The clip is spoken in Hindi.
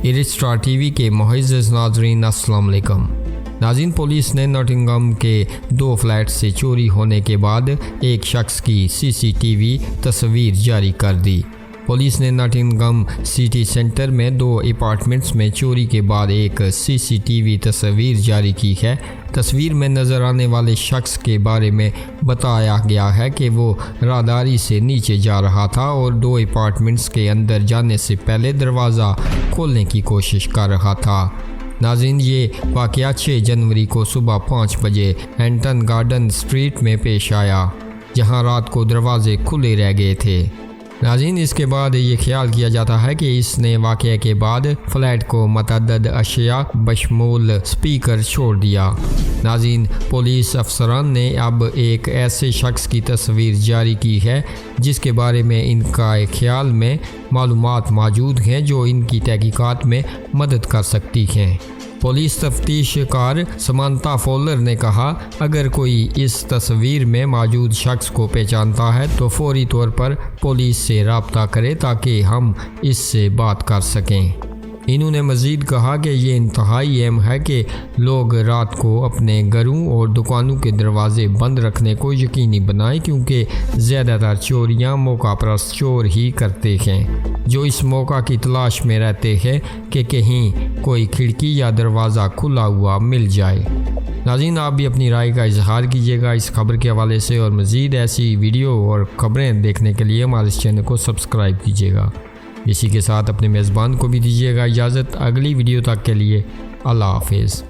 स्टार टीवी के मुअज़्ज़ज़ नाज़रीन अस्सलाम वालेकुम। नाज़रीन, पुलिस ने नॉटिंघम के 2 फ्लैट से चोरी होने के बाद एक शख्स की सीसीटीवी तस्वीर जारी कर दी। पुलिस ने नॉटिंघम सिटी सेंटर में 2 अपार्टमेंट्स में चोरी के बाद एक सीसीटीवी तस्वीर जारी की है। तस्वीर में नज़र आने वाले शख्स के बारे में बताया गया है कि वो राहदारी से नीचे जा रहा था और 2 अपार्टमेंट्स के अंदर जाने से पहले दरवाज़ा खोलने की कोशिश कर रहा था। नाज़रीन, ये वाक़या 6 जनवरी को सुबह 5 बजे हैंटन गार्डन स्ट्रीट में पेश आया, जहां रात को दरवाजे खुले रह गए थे। नाज़रीन, इसके बाद ये ख्याल किया जाता है कि इसने वाक़ये के बाद फ्लैट को मतअद्दद अशिया बशमूल स्पीकर छोड़ दिया। नाज़रीन, पुलिस अफसरान ने अब एक ऐसे शख्स की तस्वीर जारी की है जिसके बारे में इनका ख्याल में मालूमात मौजूद हैं जो इनकी तहकीकात में मदद कर सकती हैं। पुलिस तफ्तीशकार समांता फॉलर ने कहा, अगर कोई इस तस्वीर में मौजूद शख्स को पहचानता है तो फौरी तौर पर पुलिस से रब्ता करे ताकि हम इससे बात कर सकें। इन्होंने मज़ीद कहा कि ये इंतहाई अहम है कि लोग रात को अपने घरों और दुकानों के दरवाजे बंद रखने को यकीनी बनाएं, क्योंकि ज़्यादातर चोरियां मौका परस्त चोर ही करते हैं जो इस मौका की तलाश में रहते हैं कि कहीं कोई खिड़की या दरवाज़ा खुला हुआ मिल जाए। नाज़रीन, आप भी अपनी राय का इजहार कीजिएगा इस खबर के हवाले से और मज़ीद ऐसी वीडियो और ख़बरें देखने के लिए हमारे इस चैनल को सब्सक्राइब कीजिएगा। इसी के साथ अपने मेज़बान को भी दीजिएगा इजाज़त। अगली वीडियो तक के लिए अल्लाह हाफ़िज़।